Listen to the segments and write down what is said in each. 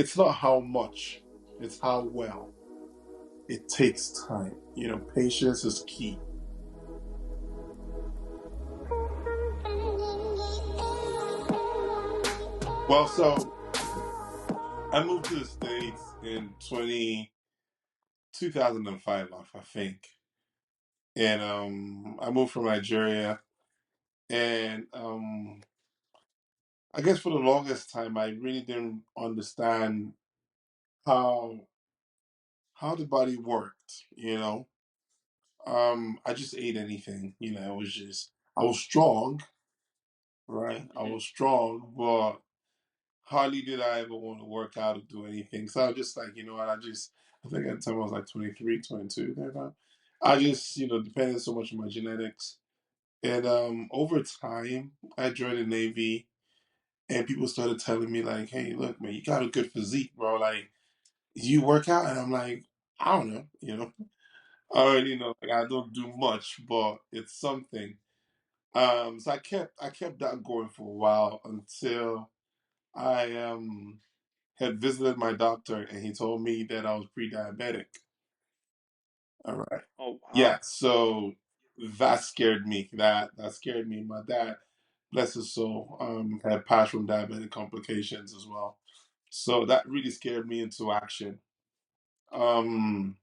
it's not how much, it's how well. It takes time. Patience is key. Well, so I moved to the States in 2005, I think. And I moved from Nigeria. And I guess for the longest time, I really didn't understand how how the body worked. I just ate anything. I was strong, right? I Hmm. was strong, but hardly did I ever want to work out or do anything. So I was just like, what, I think at the time I was like 23, 22. Thereabout. I just, depended so much on my genetics. And over time, I joined the Navy, and people started telling me, like, hey, look, man, you got a good physique, bro. Like, you work out? And I'm like, I don't know, I already know, like, I don't do much, but it's something. So I kept that going for a while until I had visited my doctor, and he told me that I was pre-diabetic. All right. Oh Yeah, wow. so that scared me. That scared me. My dad, bless his soul, had passed from diabetic complications as well. So that really scared me into action. Um,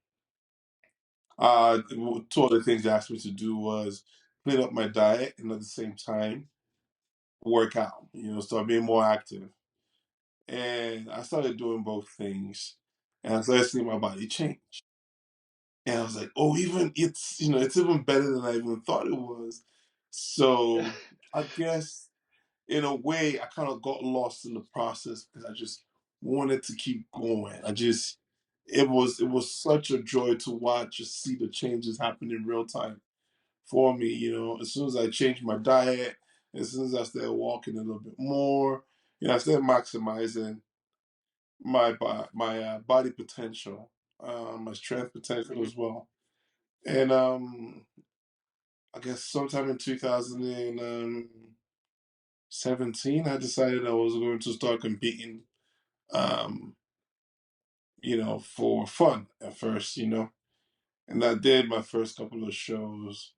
Two other things they asked me to do was clean up my diet and at the same time work out. Start being more active. And I started doing both things, and I started seeing my body change. And I was like, oh, even it's even better than I even thought it was. So I guess in a way, I kind of got lost in the process because I just wanted to keep going. It was such a joy to watch, just see the changes happen in real time for me. As soon as I changed my diet, as soon as I started walking a little bit more, I started maximizing my body potential, my strength potential Hmm. as well. And I guess sometime in 2017, I decided I was going to start competing, um, for fun at first, and I did my first couple of shows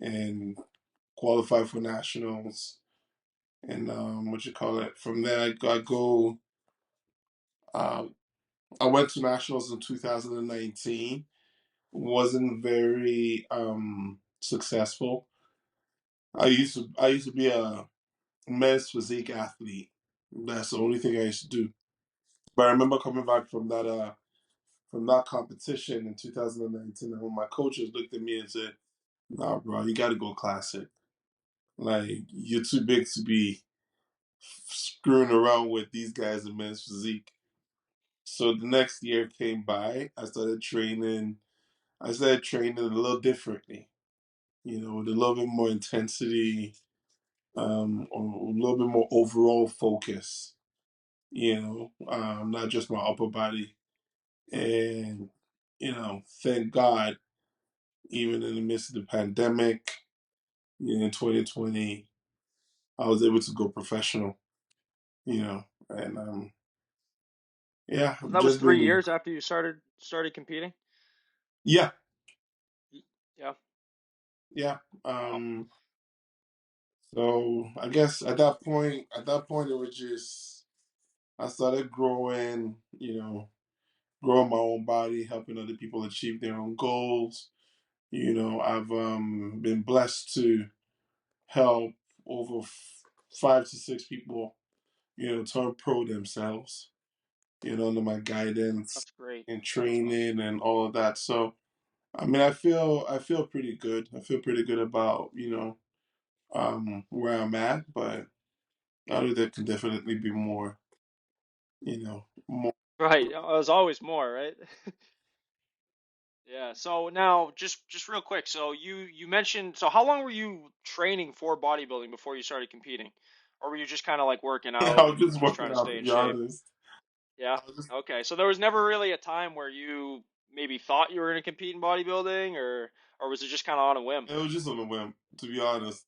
and qualified for nationals. And what you call it? From there, I go. Uh, I went to nationals in 2019. Wasn't very successful. I used to be a men's physique athlete. That's the only thing I used to do. But I remember coming back from that competition in 2019, and when my coaches looked at me and said, "Nah, bro, you got to go classic. Like, you're too big to be screwing around with these guys in men's physique." So the next year came by. I started training a little differently. With a little bit more intensity, or a little bit more overall focus. Not just my upper body. And, thank God, even in the midst of the pandemic, in 2020, I was able to go professional, and yeah, I've That was just 3 years been, after you started competing. yeah, Yeah. yeah. Wow. Um, so I guess at that point, it was just, I started growing my own body, helping other people achieve their own goals. I've been blessed to help over 5 to 6 people, turn pro themselves, under my guidance That's great. and training and all of that. So, I mean, I feel pretty good. I feel pretty good about, where I'm at, but I know there can definitely be more, more. Right. There's always more, right? Yeah. So now, just real quick. So you mentioned. So how long were you training for bodybuilding before you started competing, or were you just kind of like working I out was and just just trying working to out, stay to in be shape? honest. Yeah. I was just Okay. So there was never really a time where you maybe thought you were going to compete in bodybuilding, or was it just kind of on a whim? It was just on a whim, to be honest.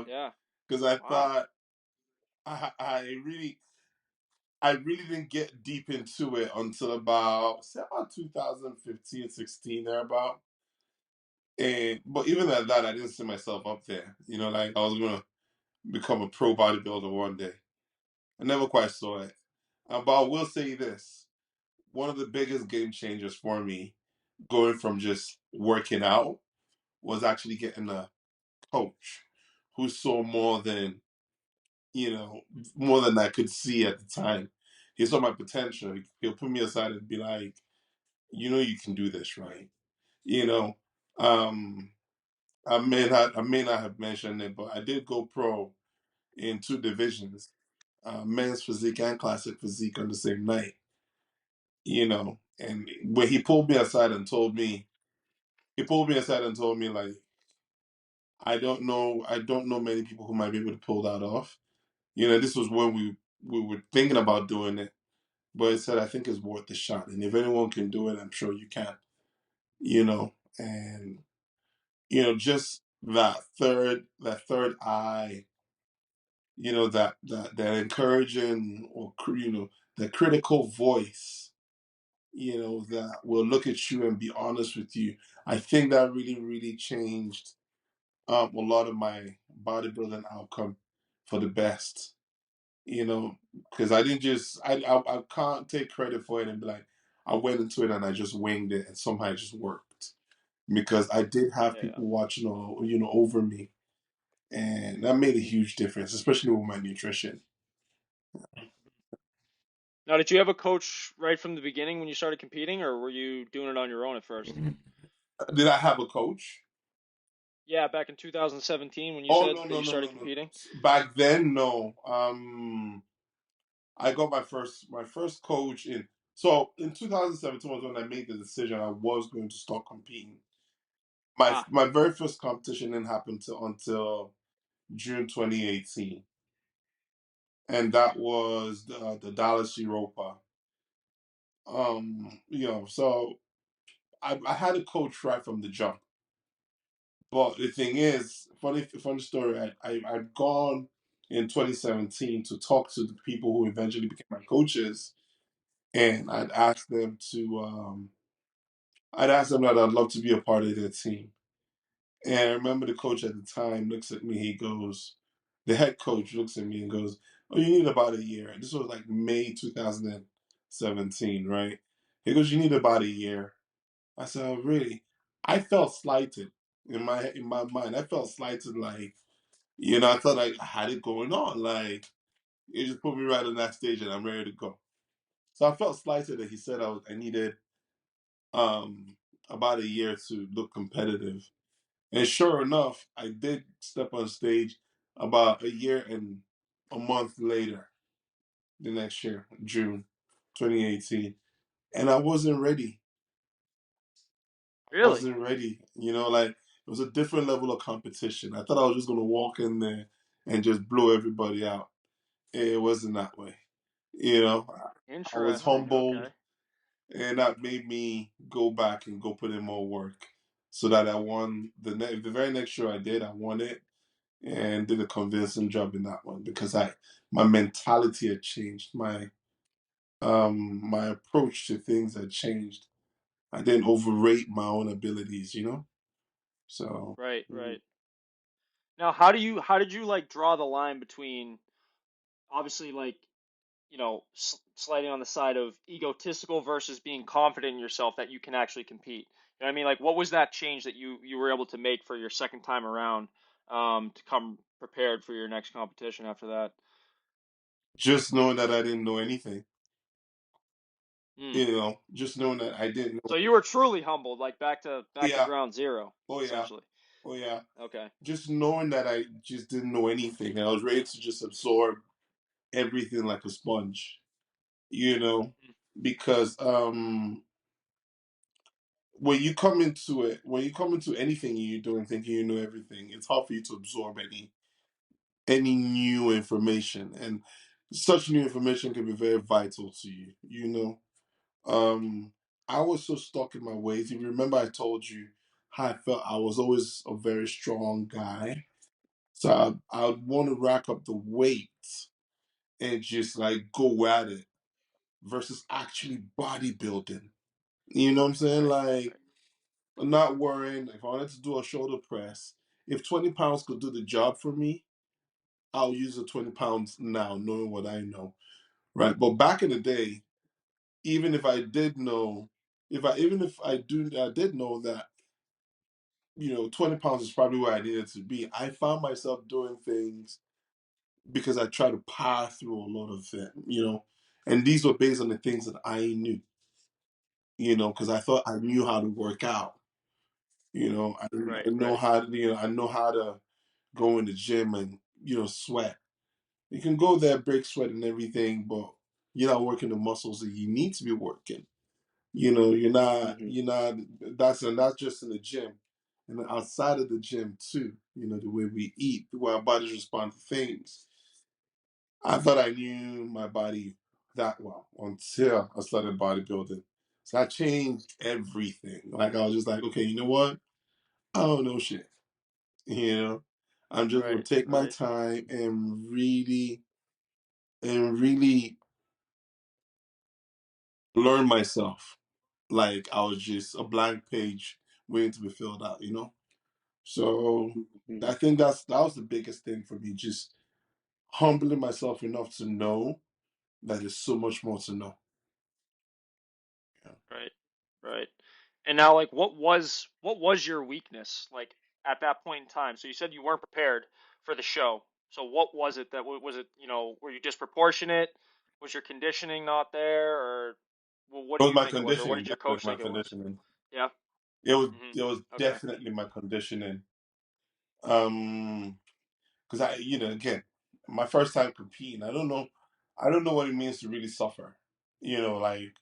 Yeah. Because I Wow. thought I really I really didn't get deep into it until about say about 2015, 16 there about. And but even at that, I didn't see myself up there. You know, like I was gonna become a pro bodybuilder one day. I never quite saw it. But I will say this: one of the biggest game changers for me, going from just working out, was actually getting a coach who saw more than you know, more than I could see at the time. He saw my potential. He'll put me aside and be like, you know, you can do this, right? You know, um, I may not have mentioned it, but I did go pro in two divisions, men's physique and classic physique on the same night. You know, and when he pulled me aside and told me, he pulled me aside and told me like, I don't know many people who might be able to pull that off. You know, this was when we were thinking about doing it. But it said, I think it's worth the shot. And if anyone can do it, I'm sure you can. You know, and you know, just that third eye, you know, that encouraging or you know, the critical voice, you know, that will look at you and be honest with you. I think that really, really changed a lot of my bodybuilding outcome for the best. You know, because I didn't just I can't take credit for it and be like I went into it and I just winged it and somehow it just worked because I did have Yeah. people watching or you know over me and that made a huge difference, especially with my nutrition. Now, did you have a coach right from the beginning when you started competing, or were you doing it on your own at first? Did I have a coach? Yeah, back in 2017 when you Oh said no that no you no started no no. competing. Back then, no. I got my first coach in. So in 2017 was when I made the decision I was going to start competing. Ah, My very first competition didn't happen until June 2018, and that was the Dallas Europa. You know, so I had a coach right from the jump. But the thing is, funny story. I'd gone in 2017 to talk to the people who eventually became my coaches, and I'd asked them that I'd love to be a part of their team. And I remember the coach at the time looks at me. He goes, the head coach looks at me and goes, "Oh, you need about a year." This was like May 2017, right? He goes, "You need about a year." I said, "Oh, really?" I felt slighted in my mind. I felt slighted, like you know, I felt like I had it going on. Like it just put me right on that stage, and I'm ready to go. So I felt slighted that he said I needed um about a year to look competitive. And sure enough, I did step on stage about a year and a month later, the next year, June 2018. And I wasn't ready. I really? wasn't ready. You know, like it was a different level of competition. I thought I was just going to walk in there and just blow everybody out. It wasn't that way. You know, I was Interesting. humbled Okay. and that made me go back and go put in more work so that I won the very next show I did. I won it and did a convincing job in that one because I my mentality had changed. My approach to things had changed. I didn't overrate my own abilities, you know? So Right, mm, right. Now, how did you like draw the line between obviously like sliding on the side of egotistical versus being confident in yourself that you can actually compete. You know what I mean? Like, what was that change that you were able to make for your second time around to come prepared for your next competition after that? just knowing that I didn't know anything, Hmm. you know, just knowing that I didn't know. So you were truly humbled, like back to Yeah, ground zero, oh yeah, essentially. oh yeah. Okay. Just knowing that I just didn't know anything. I was ready to just absorb everything like a sponge, you know, Mhm. because when you come into anything you're doing thinking you know everything, it's hard for you to absorb any new information, and such new information can be very vital to you. You know, um, I was so stuck in my ways. If you remember, I told you how I felt. I was always a very strong guy, so I'd want to rack up the weight and just like go at it. versus actually bodybuilding. You know what I'm saying? Right. Like, Right. I'm not worrying if I wanted to do a shoulder press. If 20 pounds could do the job for me, I'll use the 20 pounds now, knowing what I know. Right. But back in the day, even if I did know, if I even if I did know that, 20 pounds is probably where I needed to be, I found myself doing things because I tried to power through a lot of them. And these were based on the things that I knew, because I thought I knew how to work out. I Right. know Right. how, I know how to go in the gym and, sweat. You can go there, break sweat and everything, but you're not working the muscles that you need to be working. Hmm. you're not, that's just in the gym. And then outside of the gym too, the way we eat, the way our bodies respond to things. I thought I knew my body that well until I started bodybuilding. So I changed everything. Like I was just like, okay, you know what? I don't know shit. You know, I'm just gonna Right. take my Right. time and really learn myself. Like I was just a blank page waiting to be filled out. So Hmm. I think that was the biggest thing for me, just humbling myself enough to know that there's so much more to know. Yeah. Right. Right. And now, like, what was your weakness like at that point in time? So you said you weren't prepared for the show. So what was it that was it? Were you disproportionate? Was your conditioning not there, or well, what It do was you my think it was, or what conditioning, did your definitely coach my think it was? conditioning. Yeah. It was Hmm. it was Okay. definitely my conditioning. Um, because again, my first time competing, I don't know what it means to really suffer. Like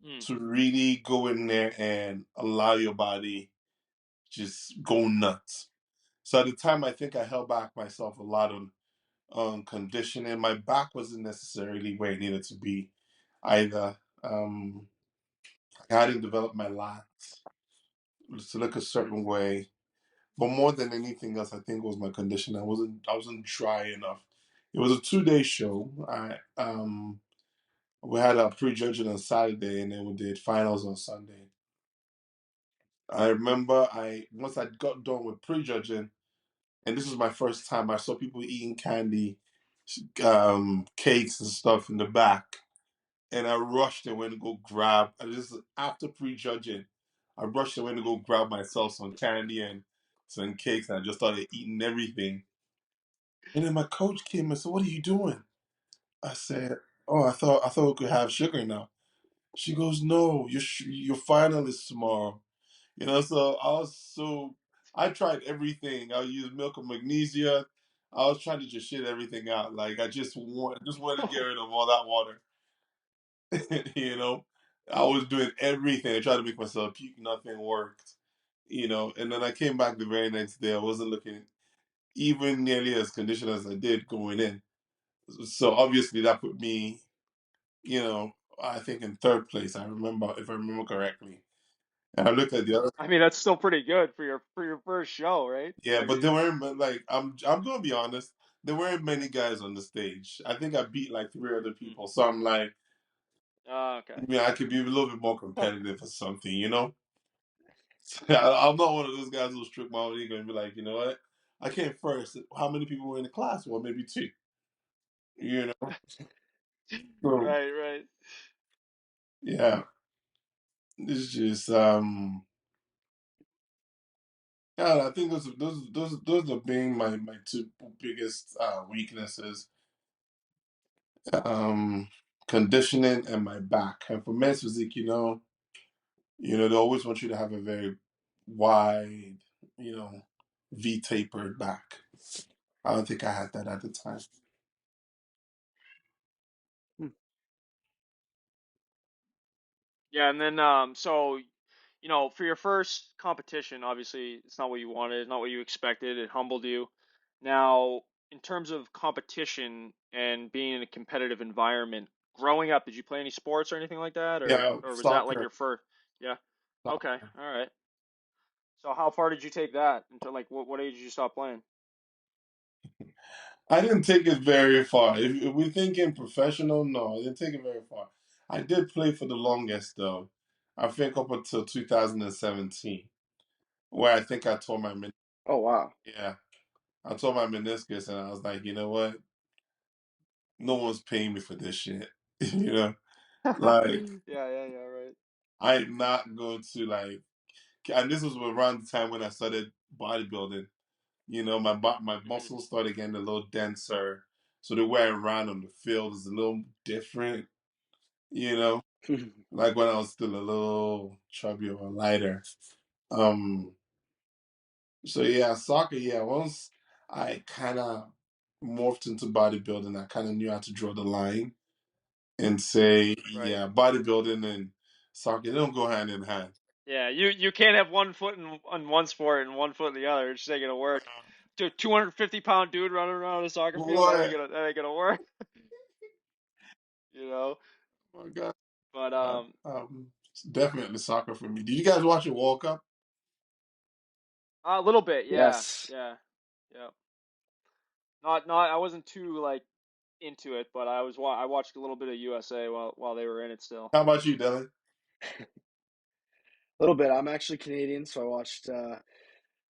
Mm. to really go in there and allow your body just go nuts. So at the time, I think I held back myself a lot on conditioning. My back wasn't necessarily where it needed to be either. I hadn't developed my lats to look a certain way. But more than anything else, I think it was my condition. I wasn't dry enough. It was a 2 day show. We had a pre-judging on Saturday and then we did finals on Sunday. I remember I once I got done with pre-judging, and this was my first time, I saw people eating candy, cakes and stuff in the back. And I rushed and went to go grab. And this is after prejudging. I rushed and went to go grab myself some candy and some cakes, and I just started eating everything. And then my coach came and said, "What are you doing?" I said, "Oh, I thought we could have sugar now." She goes, "No, your final is tomorrow." So I tried everything. I used milk and magnesia. I was trying to just shit everything out. Like I just wanted to get rid of all that water. you know, I was doing everything. I tried to make myself puke. Nothing worked. And then I came back the very next day. I wasn't looking even nearly as conditioned as I did going in. So obviously that put me, you know, I think in third place. If I remember correctly. And I looked at the other. I mean, that's still pretty good for your first show, right? Yeah, I but there mean, weren't like I'm gonna be honest. There weren't many guys on the stage. I think I beat like three other hmm. people. So I'm like, Okay. I could be a little bit more competitive or something. I'm not one of those guys who'll strip my own ego and be like, you know what? I came first. How many people were in the class? Well, maybe two. You know. So Right. Right. yeah, it's just yeah. I think those are being my two biggest weaknesses. Um, Conditioning and my back. And for men's physique, they always want you to have a very wide, you know, V tapered back. I don't think I had that at the time. Hmm. Yeah, and then so for your first competition, obviously it's not what you wanted, not what you expected. It humbled you. Now, in terms of competition and being in a competitive environment, growing up, did you play any sports or anything like that, or Yeah, or was that like soccer. your first? Yeah. Okay. Soccer. All right. So how far did you take that? Until like what age did you stop playing? I didn't take it very far. If we're thinking professional, no, I didn't take it very far. I did play for the longest though. I think up until 2017, where I think I tore my Oh wow. yeah, I tore my meniscus, and I was like, you know what? No one's paying me for this shit. you know, like Yeah, right. I'm not going to and this was around the time when I started bodybuilding. My Mhm. muscles started getting a little denser, so the way I ran on the field is a little different. You know, like when I was still a little chubby or lighter. Um, so yeah, soccer. Yeah, once I kind of morphed into bodybuilding, I kind of knew how to draw the line and say, Right. yeah, bodybuilding and soccer, they don't go hand in hand. Yeah, you can't have one foot in one sport and one foot in the other. It's just ain't gonna work. 250-pound dude running around a soccer field, Boy, that ain't gonna work, you know. oh my God. But It's definitely soccer for me. Did you guys watch the World Cup? a little bit, yeah, Yes. yeah, yeah. Not I wasn't too like into it, but I watched a little bit of USA while they were in it still. How about you, Dylan? A little bit. I'm actually Canadian, so I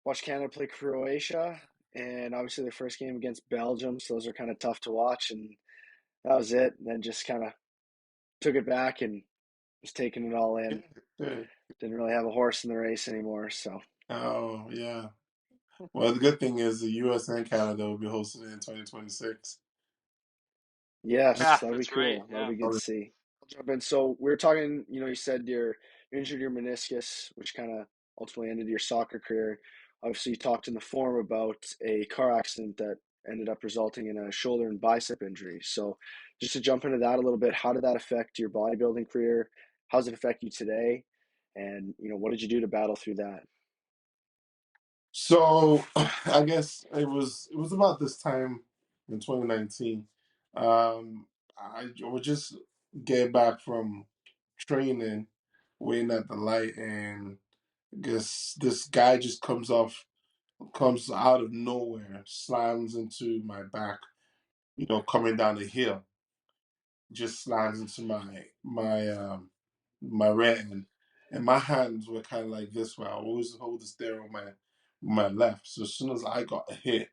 watched Canada play Croatia, and obviously their first game against Belgium. So those are kind of tough to watch, and that was it. And then just kind of took it back and was taking it all in. Good. Didn't really have a horse in the race anymore. So Oh, yeah. Well, the good thing is the U.S. and Canada will be hosting it in 2026. yes, Yeah, that'll be that's right. cool. That'll Yeah. be good to see. I'll jump in. So we were talking. You said you injured your meniscus, which kind of ultimately ended your soccer career. Obviously, you talked in the forum about a car accident that ended up resulting in a shoulder and bicep injury. So, just to jump into that a little bit, how did that affect your bodybuilding career? How does it affect you today? And what did you do to battle through that? So I guess it was about this time in 2019. I would just get back from training, waiting at the light, and I guess this guy just comes out of nowhere, slams into my back, coming down the hill, just slams into my right hand, and my hands were kind of like this. Where I always hold the steering with my left. So as soon as I got hit,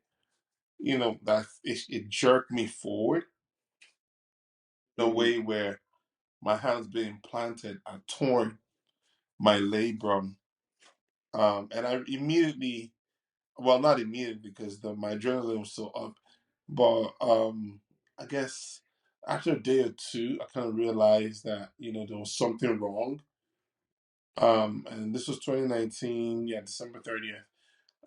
that it jerked me forward in a Mm-hmm. way where my hands being planted, I torn my labrum, and I immediately, well, not immediately because my adrenaline was still up, but I guess after a day or two, I kind of realized that there was something wrong. And this was 2019, yeah, December 30th.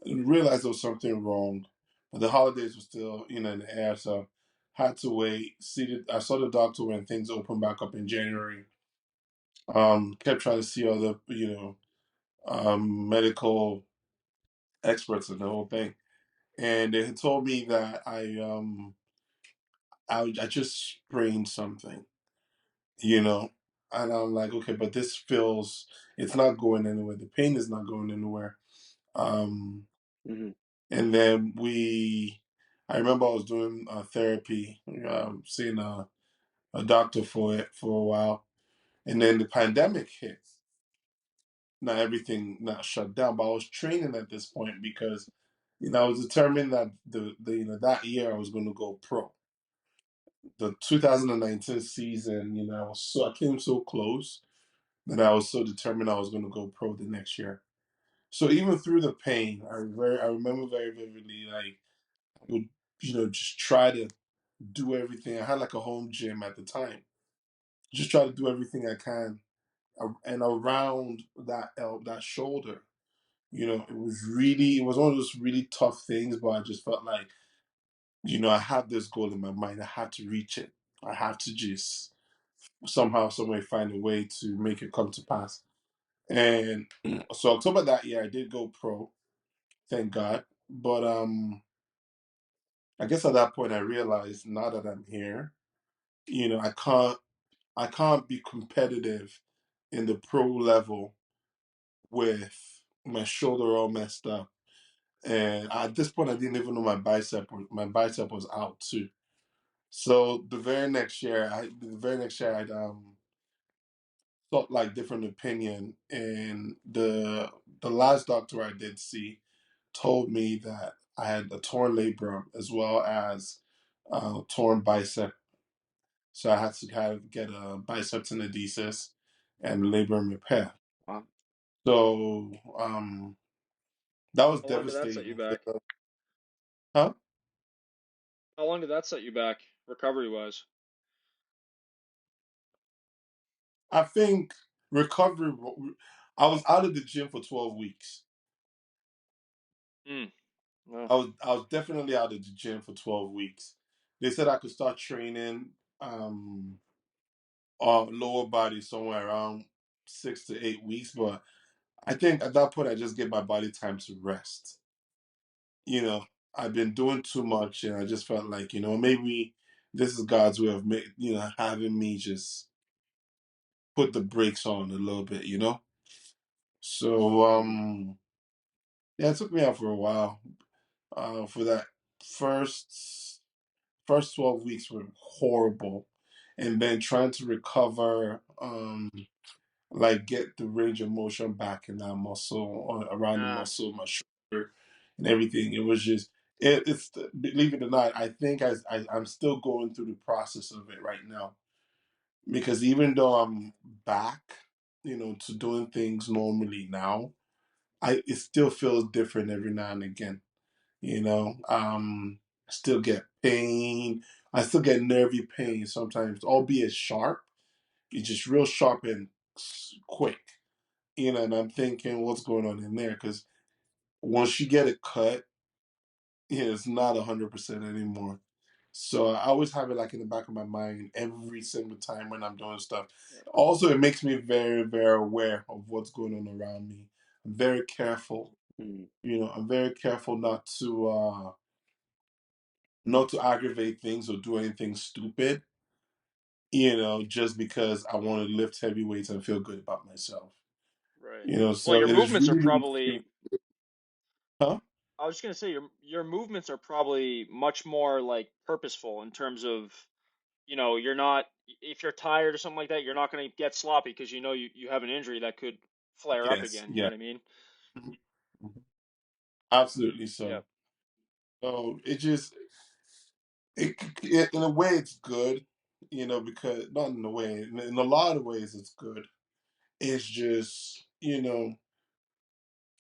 I realized there was something wrong, but the holidays were still, in the air, so had to wait. I saw the doctor when things opened back up in January. Kept trying to see other, medical experts and the whole thing, and they had told me that I just sprained something, you know, and I'm like, okay, but it's not going anywhere. The pain is not going anywhere. Um, Mm-hmm. And then I remember I was doing therapy, seeing a doctor for it for a while. And then the pandemic hit. Now everything not shut down, but I was training at this point because, I was determined that that year I was going to go pro. The 2019 season, I came so close that I was so determined I was going to go pro the next year. So even through the pain, I remember very vividly, like I would, just try to do everything. I had like a home gym at the time. Just try to do everything I can, and around that shoulder. It was one of those really tough things, but I just felt like, I have this goal in my mind. I have to reach it. I have to just somehow, some way, find a way to make it come to pass. And so October that year, I did go pro. Thank God. But I guess at that point, I realized now that I'm here, I can't be competitive in the pro level with my shoulder all messed up. And at this point, I didn't even know my bicep was out too. So the very next year, I thought like different opinion, and the last doctor I did see told me that I had a torn labrum as well as torn bicep. So I had to kind of get a bicep tenodesis and labrum repair. Wow. So that was How long did that set you devastating. back? Huh? How long did that set you back, recovery wise? I think recovery. I was out of the gym for 12 weeks. Mm. No. I was definitely out of the gym for 12 weeks. They said I could start training lower body somewhere around 6 to 8 weeks, but I think at that point I just gave my body time to rest. You know, I've been doing too much, and I just felt like maybe this is God's way of having me just put the brakes on a little bit. So Mm. yeah, it took me out for a while. For that first first 12 weeks were horrible, and then trying to recover, like get the range of motion back in that muscle or around the Yeah. muscle, my shoulder, and everything. It was just it's believe it or not, I think I'm still going through the process of it right now, because even though I'm back, to doing things normally now, it still feels different every now and again. I still get pain. I still get nervy pain sometimes, albeit sharp. It's just real sharp and quick. And I'm thinking, what's going on in there? Because once you get it cut, it's not 100% anymore. So I always have it like in the back of my mind every single time when I'm doing stuff. Also, it makes me very, very aware of what's going on around me. I'm very careful. Mm. I'm very careful not to aggravate things or do anything stupid, just because I want to lift heavy weights and feel good about myself. Right. Well, So your it is movements are really, probably, huh? I was just gonna say your movements are probably much more like purposeful in terms of, you're not, if you're tired or something like that, you're not gonna get sloppy because you have an injury that could flare up Yes, again. You know yeah. what I mean? Mhm. Absolutely Yeah. so. So in a way, it's good, because not in a way, in a lot of ways, it's good. It's just,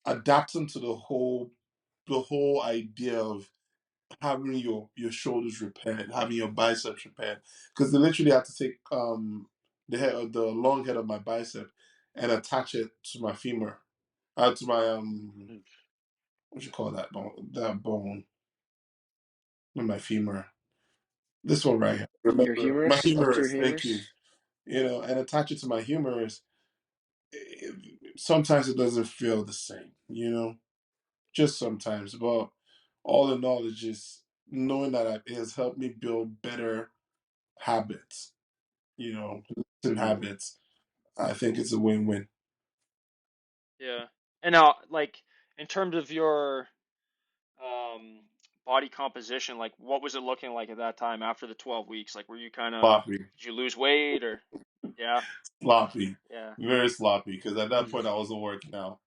adapting to the whole idea of having your shoulders repaired, having your biceps repaired, because they literally had to take the long head of my bicep and attach it to my femur, to my Mm. what you call that bone in my femur. This one right here. Your Remember my humerus, up to your humerus. Thank you. humerus. And attach it to my humerus. Sometimes it doesn't feel the same. Just sometimes. But all in all, it's just knowing that it has helped me build better habits. And Mm. habits. I think it's a win-win. Yeah. And now, like, in terms of your um body composition, like, what was it looking like at that time after the 12 weeks? Like, were you kind of, Sloppy, did you lose weight or? Yeah. sloppy, Yeah. very sloppy. Because at that Mm. point, I wasn't working out.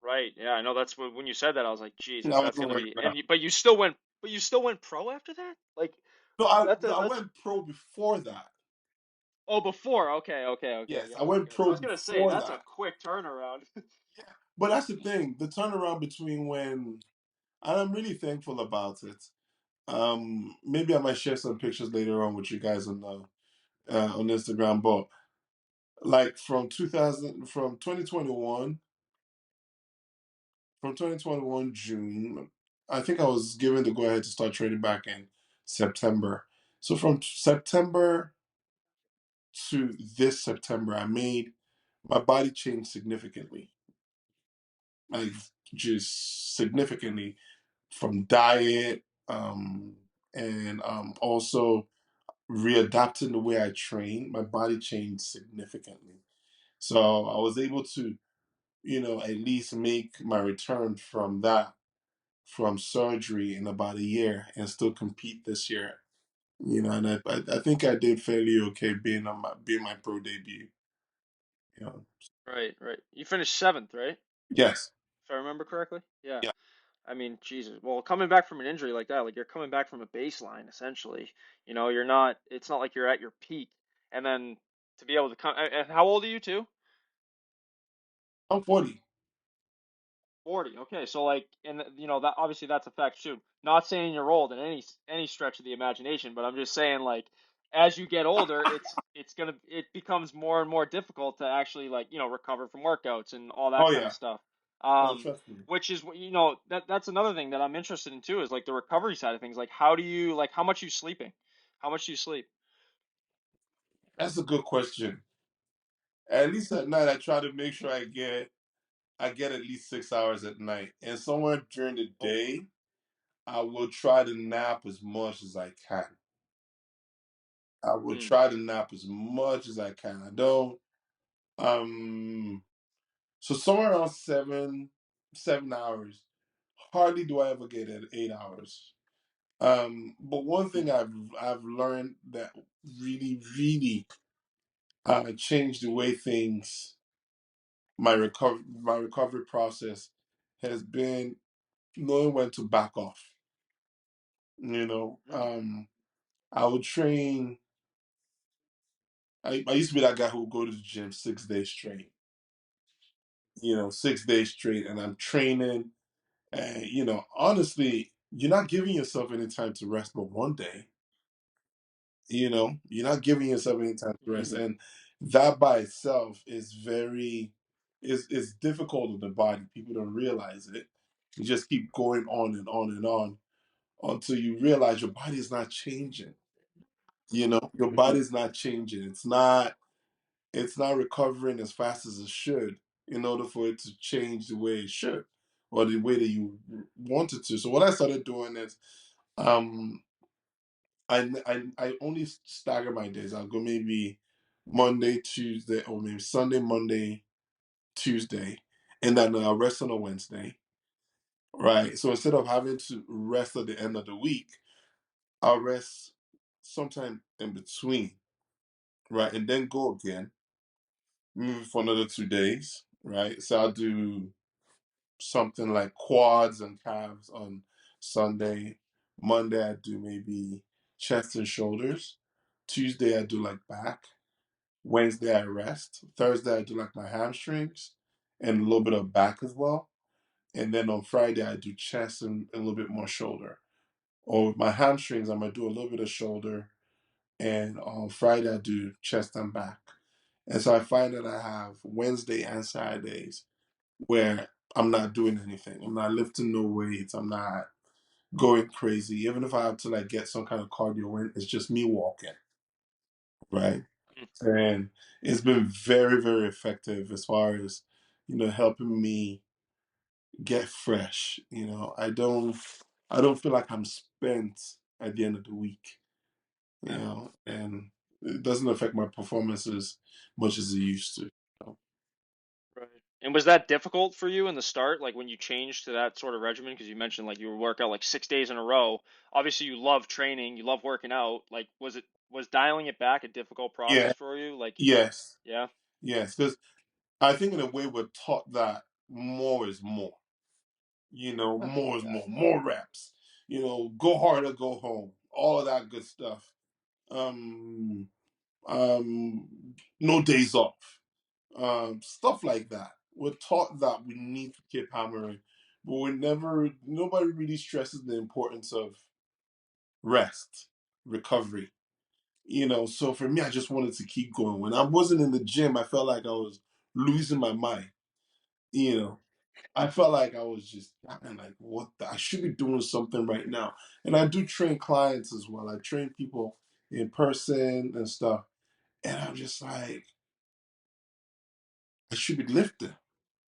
Right. Yeah. I know that's what, when you said that, I was like, Jesus, I that's wasn't gonna be. working out. And but you still went pro after that? Like No, I that no, I that's went pro before that. oh, before. Okay. Okay. Okay. Yes, I Gotcha. went Gotcha. I pro was gonna say before that's a that. quick turnaround. Yeah, but that's the thing. The turnaround between when, and I'm really thankful about it. Maybe I might share some pictures later on with you guys on Instagram. But like from 2021, June, I think I was given the go ahead to start training back in September. So from September to this September, my body changed significantly. Like just significantly, from diet, and also readapting the way I train. My body changed significantly. So I was able to, at least make my return from surgery in about a year and still compete this year. And I think I did fairly okay being my pro debut. You know. Right, right. You finished seventh, right? Yes. If I remember correctly. Yeah. Yeah. I mean, Jesus. Well, coming back from an injury like that, like you're coming back from a baseline essentially. You know, you're not. It's not like you're at your peak, and then to be able to come. And how old are you too? I'm 40. 40. Okay, so like, and you know that obviously that's a fact too. Not saying you're old in any stretch of the imagination, but I'm just saying like, as you get older, it becomes more and more difficult to actually like recover from workouts and all that Oh kind of yeah. stuff. Oh, Um, trust me. which is that's another thing that I'm interested in too is like the recovery side of things. Like, how much you sleeping? How much do you sleep? That's a good question. At least at night, I try to make sure I get at least 6 hours at night, and somewhere during the Oh, day, I will try to nap as much as I can. I will mm, try to nap as much as I can. I don't. Um. So somewhere around 7 hours. Hardly do I ever get at 8 hours. But one thing I've learned that really changed the way things my recovery process has been knowing when to back off. You know, mm, I would train. I used to be that guy who would go to the gym 6 days straight. 6 days straight, and I'm training. And honestly, you're not giving yourself any time to rest, but one day. You're not giving yourself any time to mm, rest, and that by itself is very is difficult on the body. People don't realize it. You just keep going on and on and on until you realize your body is not changing. Your body is not changing. It's not recovering as fast as it should in order for it to change the way it should or the way that you want it to. So what I started doing is um I only stagger my days. I'll go maybe Monday, Tuesday, or maybe Sunday, Monday, Tuesday, and then I'll rest on a Wednesday. Right. So instead of having to rest at the end of the week, I'll rest sometime in between. Right. And then go again, maybe for another 2 days. Right. So I'll do something like quads and calves on Sunday. Monday I do maybe chest and shoulders. Tuesday I do like back. Wednesday I rest. Thursday I do like my hamstrings and a little bit of back as well. And then on Friday I do chest and a little bit more shoulder. Or with my hamstrings I'm gonna do a little bit of shoulder, and on Friday I do chest and back. And so I find that I have Wednesday and Saturdays where I'm not doing anything. I'm not lifting no weights. I'm not going crazy. Even if I have to like get some kind of cardio in, it's just me walking, right? mm. And it's been very, very effective as far as, helping me get fresh. I don't feel like I'm spent at the end of the week, and it doesn't affect my performance as much as it used to. Right. And was that difficult for you in the start, like when you changed to that sort of regimen? Because you mentioned like you would work out like 6 days in a row. Obviously, you love training, you love working out. Like, was dialing it back a difficult Yeah, process for you? Like, yes, yeah. yes, because I think in a way we're taught that more is more. More is Yeah. more. More reps. Go hard or go home. All of that good stuff. Um, um, no days off. Stuff like that. We're taught that we need to keep hammering, but nobody really stresses the importance of rest, recovery. So for me, I just wanted to keep going. When I wasn't in the gym, I felt like I was losing my mind. You know, I felt like I was just, I'm like, I should be doing something right now. And I do train clients as well. I train people in person and stuff. And I'm just like, I should be lifting.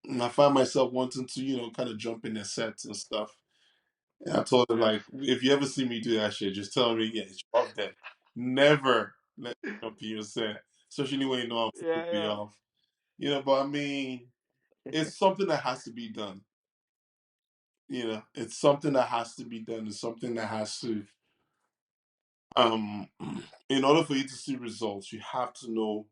And I find myself wanting to, kind of jump in their sets and stuff. And I told them, Yeah. like, if you ever see me do that shit, just tell me, yeah, it's off that. Never let me jump in your set, especially when you know I'm supposed Yeah, to be yeah. off. But I mean, it's something that has to be done. It's something that has to be done. It's something that has to, um, in order for you to see results, you have to know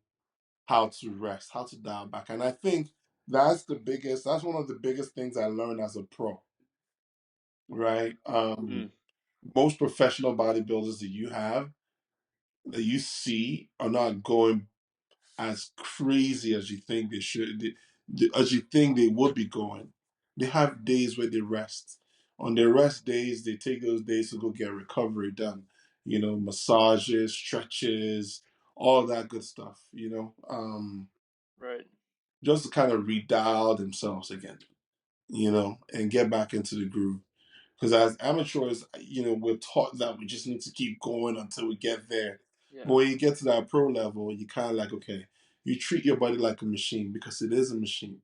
how to rest, how to dial back. And I think that's one of the biggest things I learned as a pro, right? Mm, Most professional bodybuilders that you see are not going as crazy as you think they should, as you think they would be going. They have days where they rest. On their rest days, they take those days to go get recovery done. Massages, stretches, all that good stuff. right. Just to kind of redial themselves again. And get back into the groove. Because as amateurs, we're taught that we just need to keep going until we get there. Yeah. But when you get to that pro level, you kind of like, okay, you treat your body like a machine because it is a machine,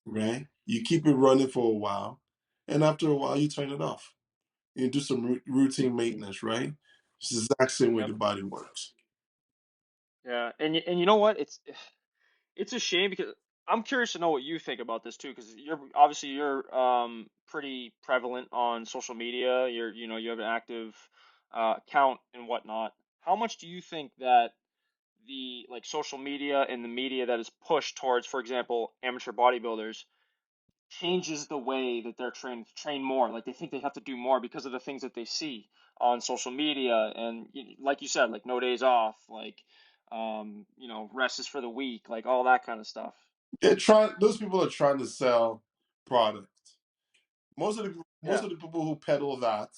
right? You keep it running for a while, and after a while, you turn it off. You do some routine maintenance, right? It's the exact same way Yep. the body works. Yeah. And you know what? It's a shame because I'm curious to know what you think about this too, because you're pretty prevalent on social media. You have an active account and whatnot. How much do you think that the like social media and the media that is pushed towards, for example, amateur bodybuilders changes the way that they're trained to train more? Like they think they have to do more because of the things that they see on social media, and like you said, like no days off, like rest is for the weak, like all that kind of stuff. Those people are trying to sell product. Most Yeah, of the people who peddle that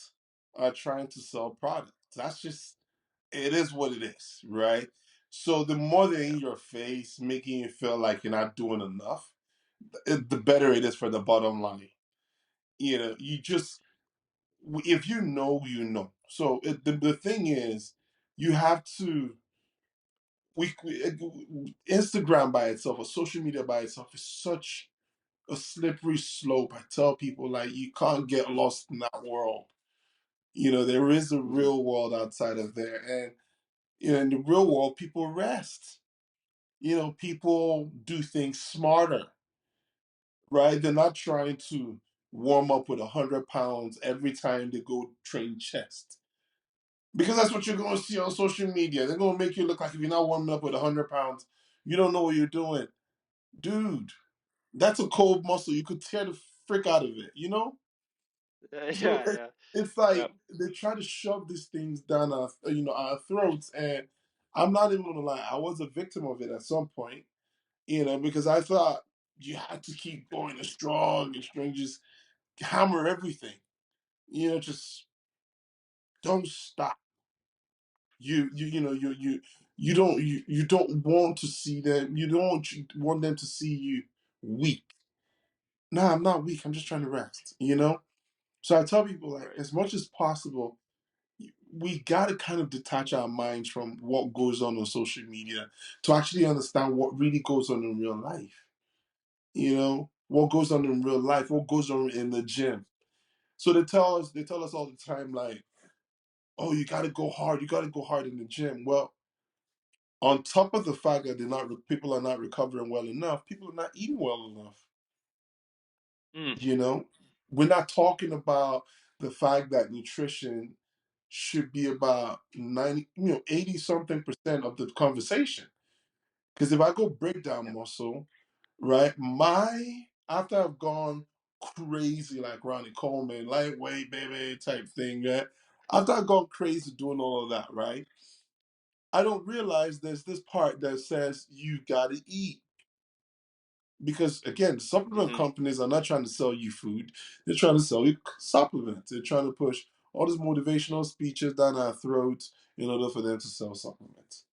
are trying to sell product. That's just it is what it is, right? So the more they're yeah, in your face, making you feel like you're not doing enough, the better it is for the bottom line. You just if you know, you know. So the thing is, you have to. Instagram by itself or social media by itself is such a slippery slope. I tell people like you can't get lost in that world. There is a real world outside of there, and in the real world, people rest. People do things smarter, right? They're not trying to warm up with 100 pounds every time they go train chest. Because that's what you're going to see on social media. They're going to make you look like if you're not warming up with 100 pounds, you don't know what you're doing. Dude, that's a cold muscle. You could tear the frick out of it? So yeah, yeah, it's yeah. like they try to shove these things down our throats. And I'm not even going to lie, I was a victim of it at some point, because I thought you had to keep going and strong, just hammer everything, just don't stop. You don't want to see them. You don't want them to see you weak. No, I'm not weak. I'm just trying to rest. So I tell people like Right. as much as possible, we got to kind of detach our minds from what goes on social media to actually understand what really goes on in real life. What goes on in real life, what goes on in the gym. So they tell us all the time like, oh, you got to go hard, you got to go hard in the gym. Well, on top of the fact that people are not recovering well enough, people are not eating well enough. Mm, You know, we're not talking about the fact that nutrition should be about 80 something percent of the conversation. Because if I go break down yeah. muscle, right, after I've gone crazy like Ronnie Coleman, lightweight baby type thing, right? After I've gone crazy doing all of that, right? I don't realize there's this part that says you gotta eat. Because again, supplement Hmm. companies are not trying to sell you food, they're trying to sell you supplements. They're trying to push all these motivational speeches down our throats in order for them to sell supplements.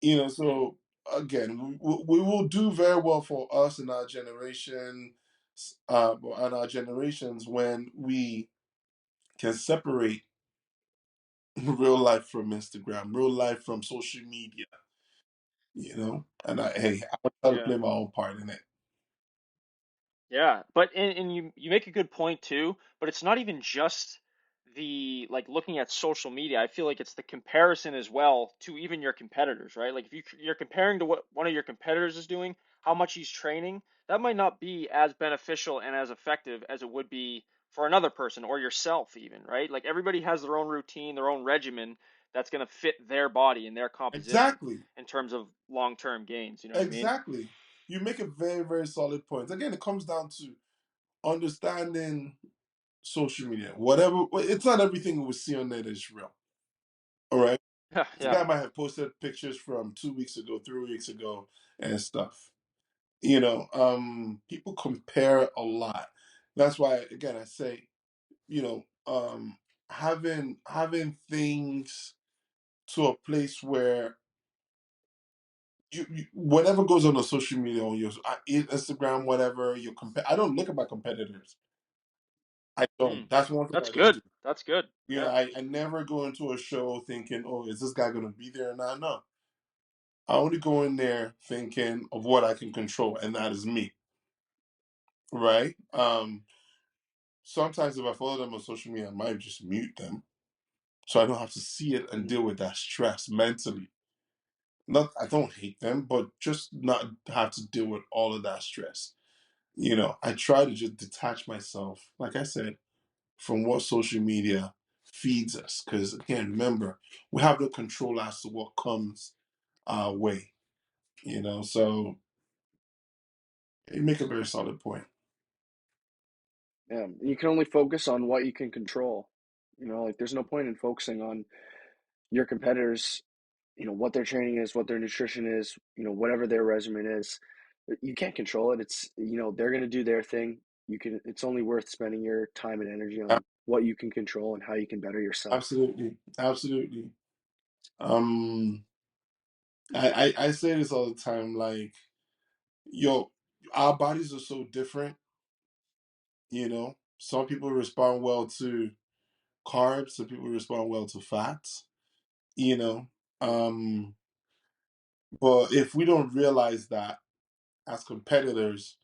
Mm, So again, we will do very well for us in our generation, and our generations when we can separate real life from Instagram, real life from social media. And hey, I want to try to yeah. play my own part in it. Yeah, but and you make a good point too, but it's not even just the like looking at social media. I feel like it's the comparison as well to even your competitors, right? Like if you're comparing to what one of your competitors is doing, how much he's training, that might not be as beneficial and as effective as it would be for another person or yourself even, right? Like everybody has their own routine, their own regimen that's going to fit their body and their composition Exactly. in terms of long-term gains. You know what I mean? Exactly. You make a very, very solid point. Again, it comes down to understanding social media. Whatever, it's not everything we see on there is real. All right. Yeah, The yeah. guy might have posted pictures from 2 weeks ago, 3 weeks ago, and stuff. You know, people compare a lot. That's why, again, I say, you know, having things to a place where whatever goes on social media, on your Instagram, whatever you compare. I don't look at my competitors. I don't. Mm, That's one thing that's I don't good. do. That's good. You know, Yeah. I never go into a show thinking, oh, is this guy going to be there or not? No. I only go in there thinking of what I can control, and that is me. Right? Sometimes if I follow them on social media, I might just mute them so I don't have to see it and Mm, deal with that stress mentally. Not, I don't hate them, but just not have to deal with all of that stress. You know, I try to just detach myself, like I said, from what social media feeds us. Because again, remember, we have no control as to what comes our way. You know, so you make a very solid point. Yeah, you can only focus on what you can control. You know, like there's no point in focusing on your competitors, you know, what their training is, what their nutrition is, you know, whatever their regimen is. You can't control it. It's, you know, they're going to do their thing. You can, it's only worth spending your time and energy A- on what you can control and how you can better yourself. Absolutely, absolutely. Um, I say this all the time, like, yo, our bodies are so different. You know, some people respond well to carbs, some people respond well to fats. You know, um, but if we don't realize that as competitors,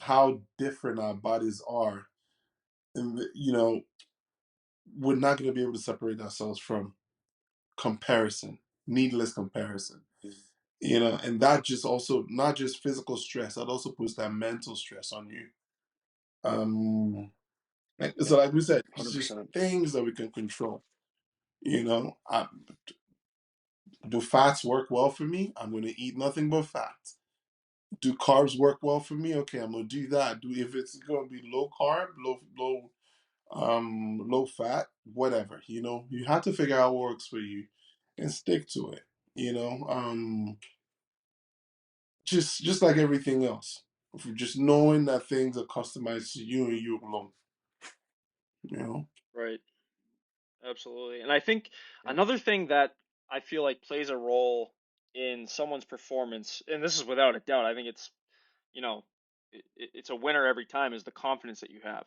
how different our bodies are, and you know, we're not going to be able to separate ourselves from comparison, needless comparison. You know, and that just also not just physical stress, that also puts that mental stress on you. So Yeah, like we said, it's just 100%. things that we can control. You know, do fats work well for me? I'm going to eat nothing but fat. Do carbs work well for me? Okay, I'm going to do that. Do if it's going to be low carb, low fat, whatever. You know, you have to figure out what works for you and stick to it. You know, just like everything else. Just knowing that things are customized to you and you alone. You know. right. Absolutely. And I think Yeah. another thing that I feel like plays a role in someone's performance, and this is without a doubt, I think it's, you know, it's a winner every time, is the confidence that you have.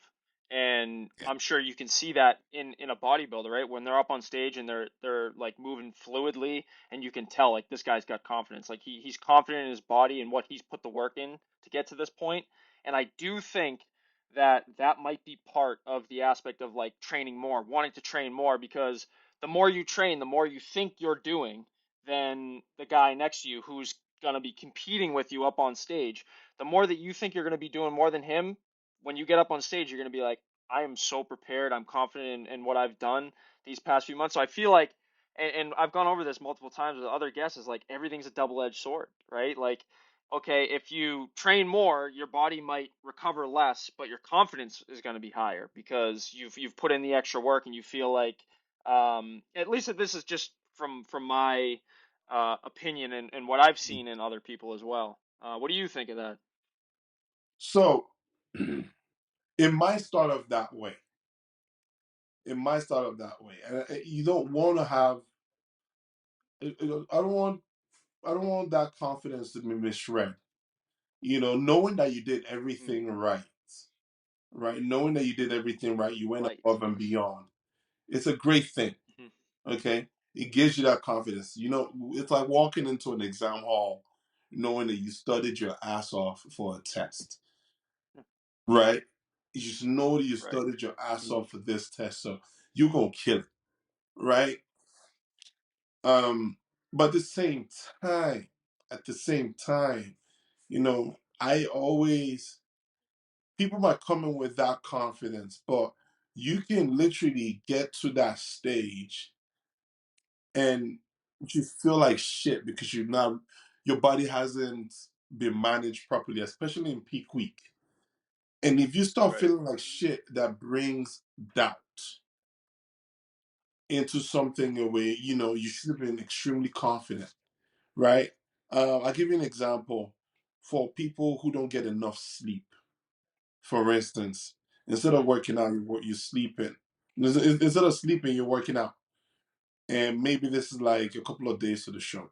And I'm sure you can see that in a bodybuilder, right? When they're up on stage and they're like moving fluidly, and you can tell like this guy's got confidence. Like he's confident in his body and what he's put the work in to get to this point. And I do think that that might be part of the aspect of like training more, wanting to train more, because the more you train, the more you think you're doing than the guy next to you who's going to be competing with you up on stage. The more that you think you're going to be doing more than him, when you get up on stage, you're going to be like, I am so prepared. I'm confident in what I've done these past few months. So I feel like, and I've gone over this multiple times with other guests, is like everything's a double-edged sword, right? Like, okay, if you train more, your body might recover less, but your confidence is going to be higher because you've put in the extra work and you feel like, at least this is just from my opinion and what I've seen in other people as well. What do you think of that? So it might start off that way. It might start off that way, and you don't want to have. I don't want. I don't want that confidence to be misread. You know, knowing that you did Mm, everything right, right? Knowing that you did everything right, you went right. above and beyond. It's a great thing. Mhm. Okay, it gives you that confidence. You know, it's like walking into an exam hall, knowing that you studied your ass off for a test, right? You just know that you Right. studied your ass off for this test, so you're gonna kill it, right? Um, but time, at the same time, you know, I always people might come in with that confidence, but you can literally get to that stage and you feel like shit because your body hasn't been managed properly, especially in peak week. And if you start Right. feeling like shit, that brings doubt into something where you should have been extremely confident, right? I'll give you an example. For people who don't get enough sleep, for instance, instead of working out, you're sleeping. Instead of sleeping, you're working out, and maybe this is like a couple of days to the show,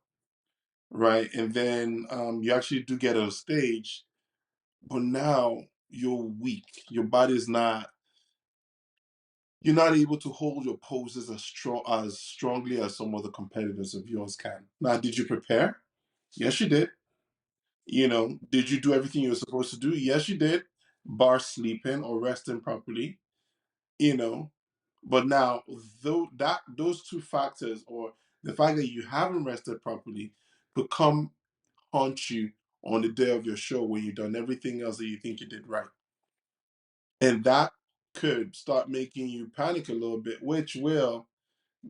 right? And then you actually do get on stage, but now you're weak. Your body's not. You're not able to hold your poses as strongly as some other competitors of yours can. Now, did you prepare? Yes, you did. Did you Mm. do everything you were supposed to do? Yes, you did. Bar sleeping or resting properly. You know, but now though those two factors, or the fact that you haven't rested properly, could come haunt you on the day of your show when you've done everything else that you think you did right, and that could start making you panic a little bit, which will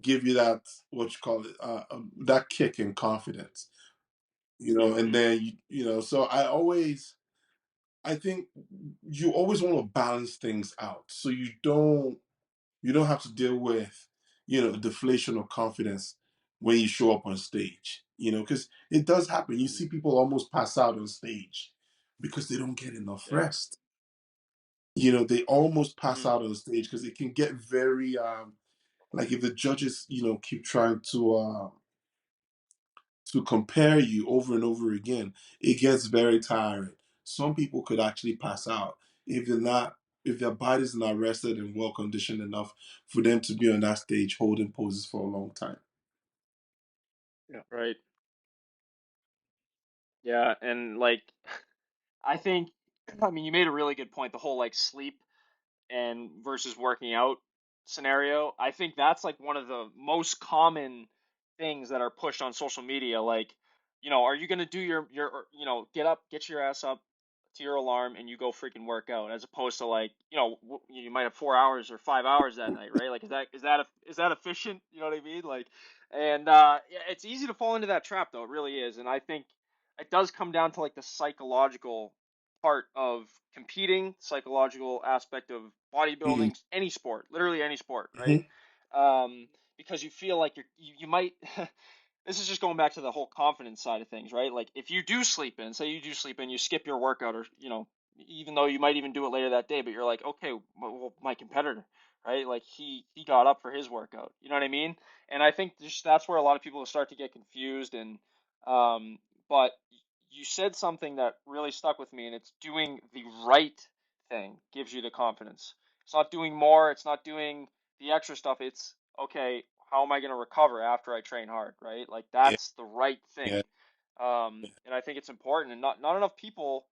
give you that, what you call it, that kick in confidence. And Mm. then so I think you always want to balance things out so you don't have to deal with deflation of confidence when you show up on stage, because it does happen. You see people almost pass out on stage because they don't get enough Yeah. rest. They almost pass Mm. out on stage because it can get very like, if the judges keep trying to compare you over and over again, it gets very tiring. Some people could actually pass out if they're not, if their body's not rested and well conditioned enough for them to be on that stage holding poses for a long time. Yeah. Right. Yeah, and like I think I mean you made a really good point, the whole like sleep and versus working out scenario. I think that's like one of the most common things that are pushed on social media. Like, are you gonna do your get up, get your ass up to your alarm, and you go freaking work out, as opposed to like, you might have 4 hours or 5 hours that night, right? Like, is that efficient? You know what I mean? Like, and yeah, it's easy to fall into that trap, though. It really is, and I think it does come down to like the psychological part of competing, psychological aspect of Mm-hmm. bodybuilding, any sport, literally any sport, right? Mm-hmm. Because you feel like you might. This is just going back to the whole confidence side of things, right? Like if you do sleep in, say you do sleep in, you skip your workout, or even though you might even do it later that day, but you're like, okay, well, my competitor, right? Like he got up for his workout, you know what I mean? And I think just that's where a lot of people start to get confused, and um, but you said something that really stuck with me, and it's doing the right thing gives you the confidence. It's not doing more, it's not doing the extra stuff. It's okay, how am I going to recover after I train hard, right? Like Yeah. that's the right Yeah. thing. And I think it's important, and not enough people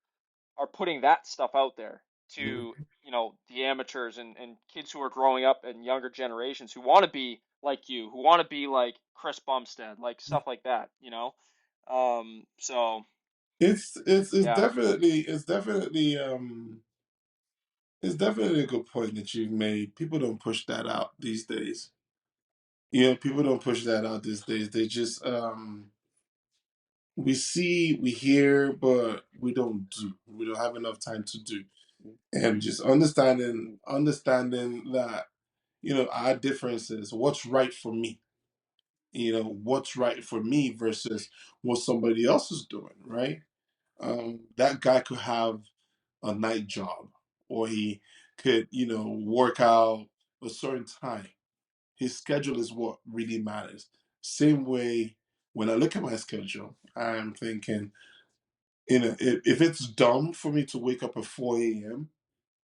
are putting that stuff out there to, Mhm. the amateurs and kids who are growing up and younger generations who want to be like you, who want to be like Chris Bumstead, like stuff like that. So It's yeah. definitely a good point that you've made. People don't push that out these days. People don't push that out these days. They just we see, we hear, but we don't do. We don't have enough time to do. And just understanding that our differences, what's right for me, what's right for me versus what somebody else is doing, right? That guy could have a night job, or he could work out a certain time. His schedule is what really matters. Same way, when I look at my schedule, I'm thinking, if it's dumb for me to wake up at 4 a.m.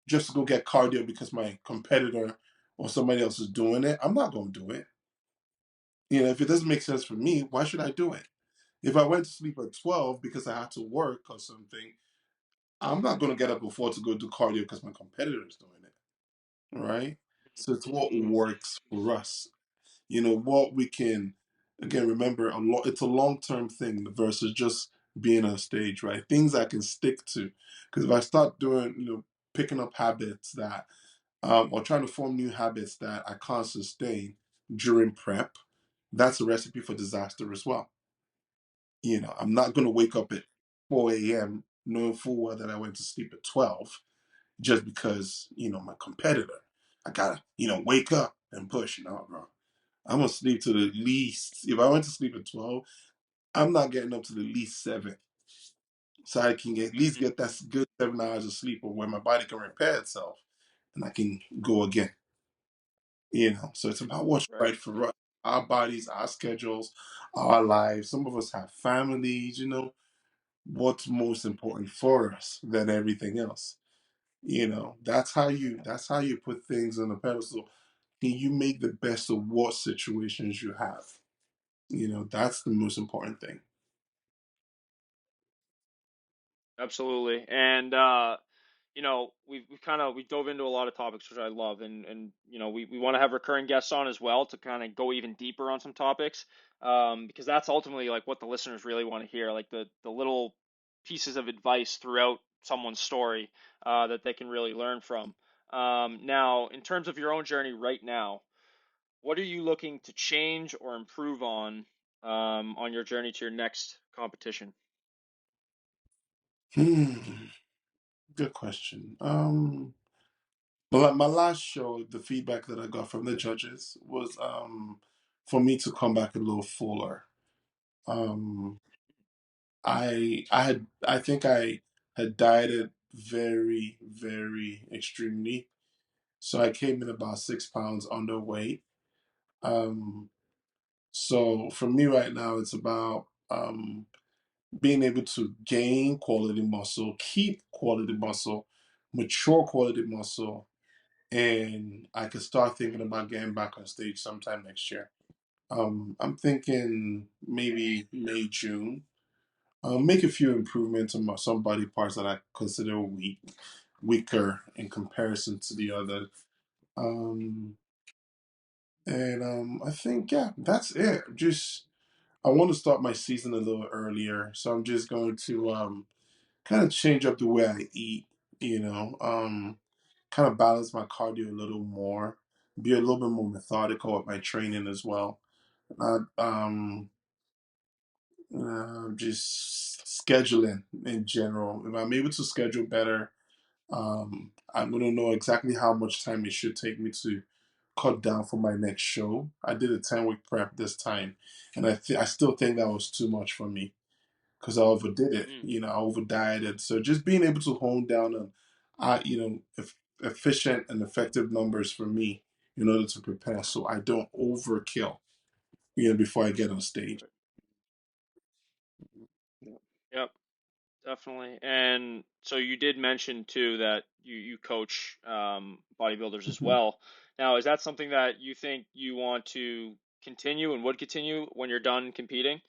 just to go get cardio because my competitor or somebody else is doing it, I'm not going to do it. If it doesn't make sense for me, why should I do it? If I went to sleep at 12 because I had to work or something, I'm not going to get up before to go do cardio because my competitor is doing it, right? So it's what Mm. works for us. What we can, again, remember, it's a long-term thing versus just being on stage, right? Things I can stick to. Because if I start doing, picking up habits or trying to form new habits that I can't sustain during prep, that's a recipe for disaster as well. I'm not going to wake up at 4 a.m. knowing full well that I went to sleep at 12 just because, my competitor. I gotta, wake up and push. No, bro. I'm gonna sleep to the least. If I went to sleep at 12, I'm not getting up to the least 7. So I can at least Hmm. get that good 7 hours of sleep or where my body can repair itself and I can go again. So it's about what's Right. right for us. Our bodies, our schedules, our lives. Some of us have families, what's most important for us than everything else. That's how you put things on a pedestal. Can you make the best of what situations you have? That's the most important thing. Absolutely. And we dove into a lot of topics which I love, and we want to have recurring guests on as well to kind of go even deeper on some topics, because that's ultimately like what the listeners really want to hear, like the little pieces of advice throughout someone's story that they can really learn from. Now, in terms of your own journey right now, what are you looking to change or improve on your journey to your next competition? Hmm, good question. Well, my last show, the feedback that I got from the judges was for me to come back a little fuller. Um, I think I had dieted very, very extremely. So I came in about 6 pounds underweight. Um, so for me right now, it's about being able to gain quality muscle, keep quality muscle, mature quality muscle, and I could start thinking about getting back on stage sometime next year. I'm thinking maybe May, June. Make a few improvements on some body parts that I consider weaker in comparison to the other. Um, and I think, yeah, that's it. Just I want to start my season a little earlier, so I'm just going to kind of change up the way I eat. Kind of balance my cardio a little more, be a little bit more methodical with my training as well. Not just scheduling in general. If I'm able to schedule better, I'm gonna know exactly how much time it should take me to cut down for my next show. I did a 10-week prep this time, and I still think that was too much for me because I overdid it. Mm, I over dieted. So just being able to hone down on, efficient and effective numbers for me in order to prepare, so I don't overkill. Before I get on stage. right. Yep. Definitely. And so you did mention too that you coach bodybuilders as Mhm. well. Now, is that something that you think you want to continue and would continue when you're done competing?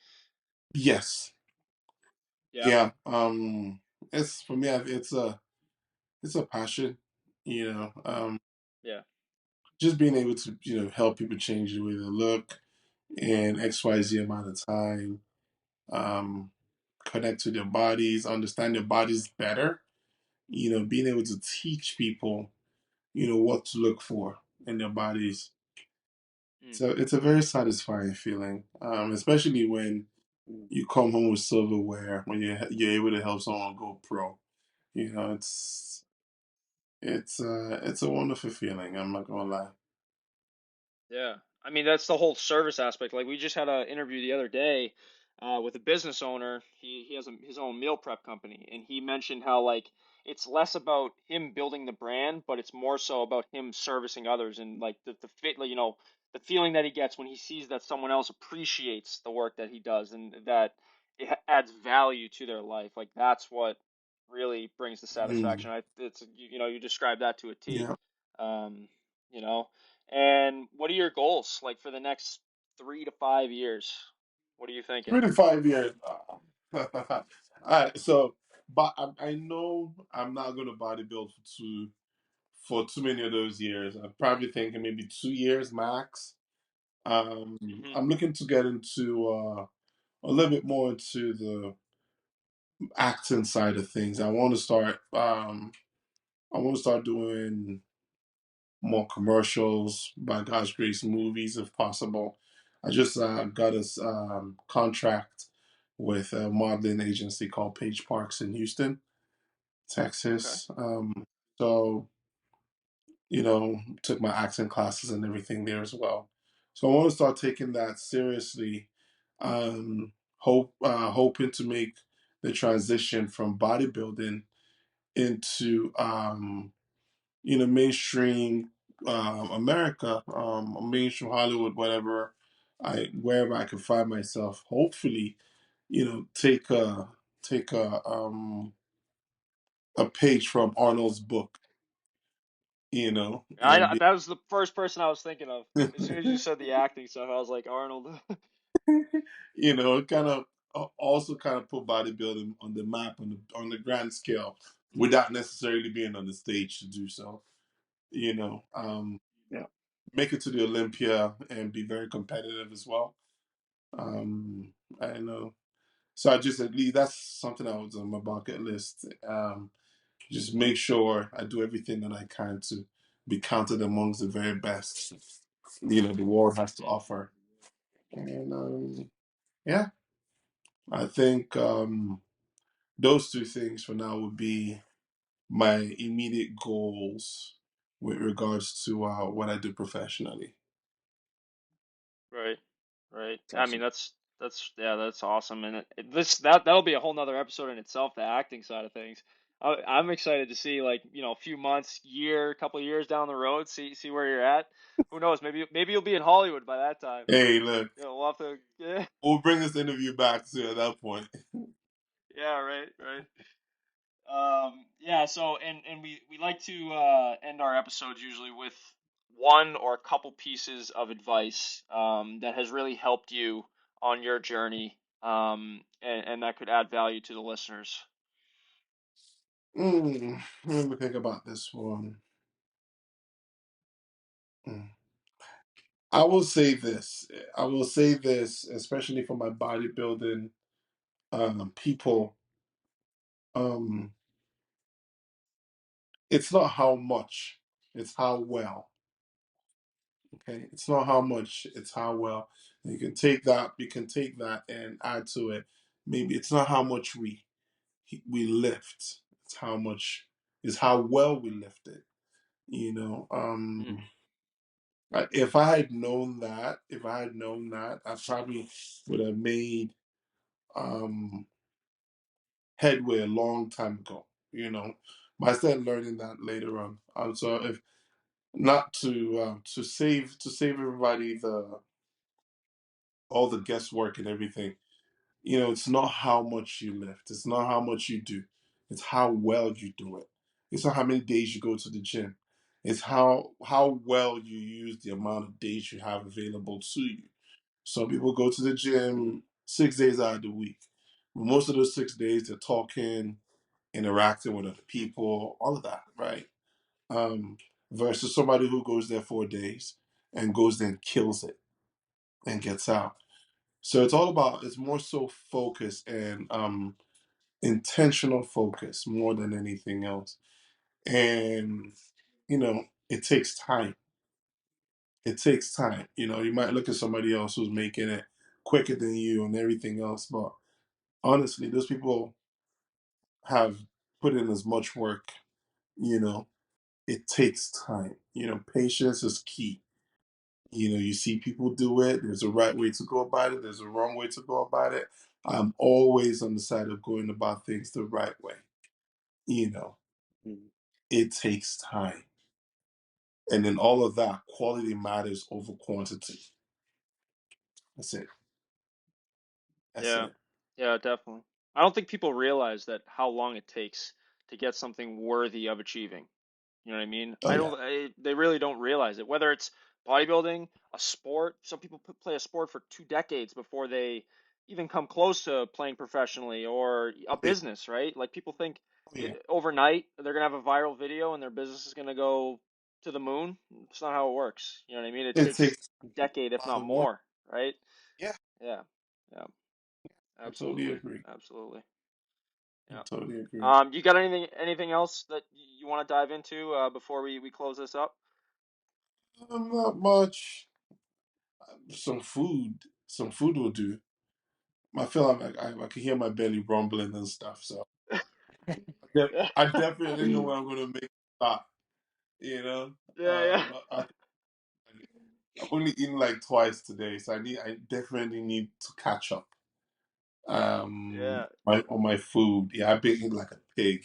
Yes. Yeah. Yeah. It's for me. It's a passion. You know. Yeah. Just being able to help people change the way they look in XYZ amount of time. Um, Connect to their bodies, understand their bodies better. Being able to teach people what to look for in their bodies. Mm, So it's a very satisfying feeling, especially when Mm. you come home with silverware, when you're able to help someone go pro. It's a wonderful feeling. I'm not gonna lie. yeah. I mean, that's the whole service aspect. Like we just had an interview the other day with a business owner. He has his own meal prep company, and he mentioned how like it's less about him building the brand, but it's more so about him servicing others and like the fit, like, the feeling that he gets when he sees that someone else appreciates the work that he does and that it adds value to their life. Like that's what really brings the Mm, satisfaction. It's you described that to a T. yeah, Um, you know. And what are your goals like for the next 3 to 5 years? What are you thinking? 3 to 5 years. All right, so, but I know I'm not gonna bodybuild for too many of those years. I'm probably thinking maybe 2 years max. Hmm. I'm looking to get into a little bit more into the acting side of things. I want to start doing more commercials, by God's grace, movies if possible. I just got a contract with a modeling agency called Page Parks in Houston, Okay. Texas. So took my accent classes and everything there as well. So I want to start taking that seriously. Hoping to make the transition from bodybuilding into mainstream America, mainstream Hollywood, wherever I can find myself. Hopefully, take a page from Arnold's book, and That was the first person I was thinking of. As soon as you said the acting stuff, I was like Arnold. kind of also kind of put bodybuilding on the map on the grand scale without necessarily being on the stage to do so. You know, um, Yeah. make it to the Olympia and be very competitive as well. I know. So I just at least that's something that was on my bucket list. Just make sure I do everything that I can to be counted amongst the very best. The world has to offer. And yeah, I think those two things for now would be my immediate goals with regards to what I do professionally. Right, right. It's I mean, awesome. that's yeah, that's awesome, and that'll be a whole nother episode in itself, the acting side of things. I'm excited to see, like, a few months, year, couple of years down the road, see where you're at. Who knows? Maybe you'll be in Hollywood by that time. Hey, look, We'll have to. Yeah, we'll bring this interview back to at that point. yeah, right, right. Yeah, so and we like to end our episodes usually with one or a couple pieces of advice that has really helped you on your journey, and that could add value to the listeners. Let me think about this one. Mm. I will say this. I will say this, especially for my bodybuilding people. Um, it's not how much, it's how well. Okay, it's not how much, it's how well. You can take that. You can take that and add to it. Maybe it's not how much we lift. It's how much is how well we lift it. You know. Mm, If I had known that, I probably would have made um headway a long time ago. But I started learning that later on. So if not to save everybody the all the guesswork and everything, it's not how much you lift, it's not how much you do, it's how well you do it. It's not how many days you go to the gym. It's how well you use the amount of days you have available to you. Some people go to the gym 6 days out of the week. But most of those 6 days, they're talking, interacting with other people, all of that, right? Um, versus somebody who goes there 4 days and goes there and kills it and gets out. So it's more so focus and intentional focus more than anything else. And, it takes time. It takes time. You might look at somebody else who's making it quicker than you and everything else, but honestly, those people have put in as much work. You know, it takes time. Patience is key. You see people do it. There's a right way to go about it. There's a wrong way to go about it. I'm always on the side of going about things the right way. You know, Mm. it takes time. And then all of that, quality matters over quantity. That's it. That's yeah, it. yeah, definitely. I don't think people realize that how long it takes to get something worthy of achieving. You know what I mean? Oh yeah. They really don't realize it. Whether it's bodybuilding, a sport, some people play a sport for 2 decades before they even come close to playing professionally, or a Yeah. business, right? Like, people think Oh yeah. overnight they're gonna have a viral video and their business is gonna go to the moon. It's not how it works. You know what I mean? It It takes takes a decade, if a lot not of work. more, right? Yeah. Yeah, yeah, I totally absolutely, agree. absolutely. I Yeah. totally agree. You got anything else that you want to dive into before we close this up? Not much. some food will do. I feel like I can hear my belly rumbling and stuff. So Yeah. I definitely know where I'm going to make a stop. You know, Yeah. I've only eaten like twice today, so I definitely need to catch up. Yeah. My on my food. Yeah, I've been eating like a pig.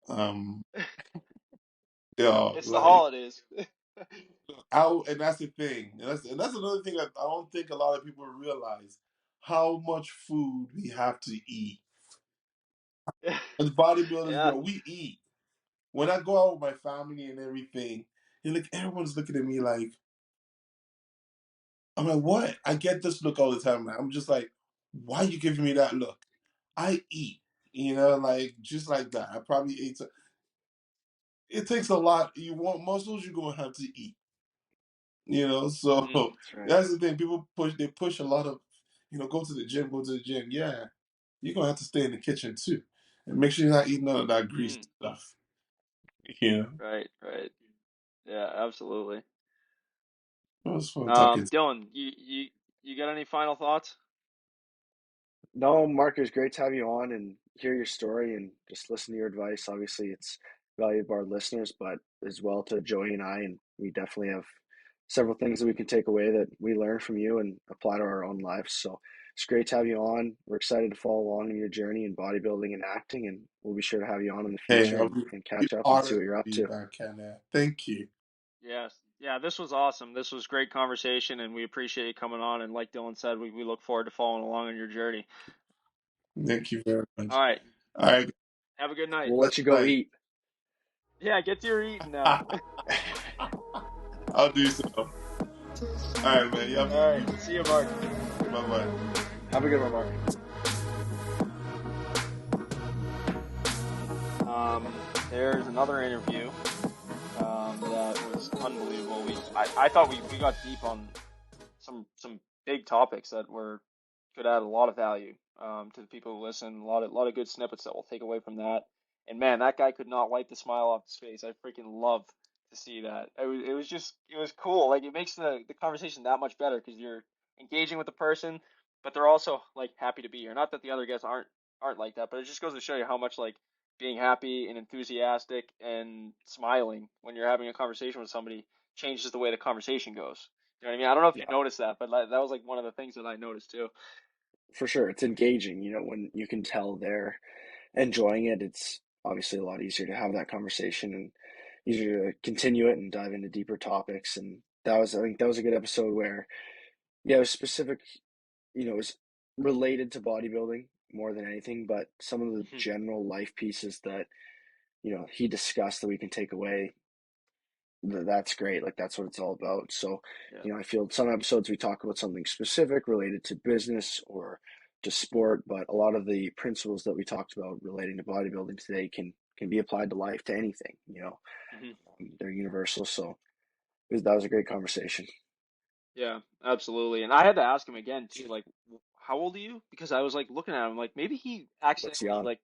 Um, yeah, It's the like holidays. how, and that's the thing. And that's another thing that I don't think a lot of people realize how much food we have to eat. As bodybuilders, Yeah. bro, we eat. When I go out with my family and everything, and like everyone's looking at me like, I'm like, what? I get this look all the time. Man. I'm just like, why are you giving me that look? I eat, like just like that. I probably ate. It takes a lot. You want muscles, you're gonna have to eat. So Hmm. That's right. that's the thing. People push a lot of, go to the gym, go to the gym. Yeah, you're gonna have to stay in the kitchen too, and make sure you're not eating none of that grease Mm. stuff. You know, Right. Right. Yeah. Absolutely. it was fun talking. Dylan, you got any final thoughts? No, Mark, it was great to have you on and hear your story and just listen to your advice. Obviously, it's valuable to our listeners, but as well to Joey and I. And we definitely have several things that we can take away that we learn from you and apply to our own lives. So it's great to have you on. We're excited to follow along in your journey in bodybuilding and acting, and we'll be sure to have you on in the Hey, future I'll and be catch up and see honored what you're to up be to. back, Ken. Thank you. Yes. Yeah, this was awesome. This was great conversation, and we appreciate you coming on. And like Dylan said, we look forward to following along on your journey. Thank you very All much. right. All right, Have a good night. We'll bless let you go night. eat. Yeah, get to your eating now. I'll do so. All right, man. All right. See you, Mark. Bye bye. Have a good one, Mark. There's another interview that was unbelievable. I thought we got deep on some big topics that were could add a lot of value to the people who listen. A lot of good snippets that we'll take away from that. And man, that guy could not wipe the smile off his face. I freaking love to see that. It was cool. Like it makes the conversation that much better because you're engaging with the person, but they're also like happy to be here. Not that the other guests aren't like that, but it just goes to show you how much like being happy and enthusiastic and smiling when you're having a conversation with somebody changes the way the conversation goes. You know what I mean? I don't know if you Yeah, noticed that, but that was like one of the things that I noticed too. for sure. It's engaging, when you can tell they're enjoying it. It's obviously a lot easier to have that conversation and easier to continue it and dive into deeper topics. And I think that was a good episode where, yeah, it was specific, it was related to bodybuilding more than anything, but some of the Hmm. general life pieces that, he discussed that we can take away, that's great. Like that's what it's all about. So, Yeah. I feel some episodes we talk about something specific related to business or to sport, but a lot of the principles that we talked about relating to bodybuilding today can be applied to life, to anything. Hmm. They're universal. So that was a great conversation. Yeah, absolutely. And I had to ask him again too, like, how old are you? Because I was like looking at him, like maybe he Looks accidentally young. like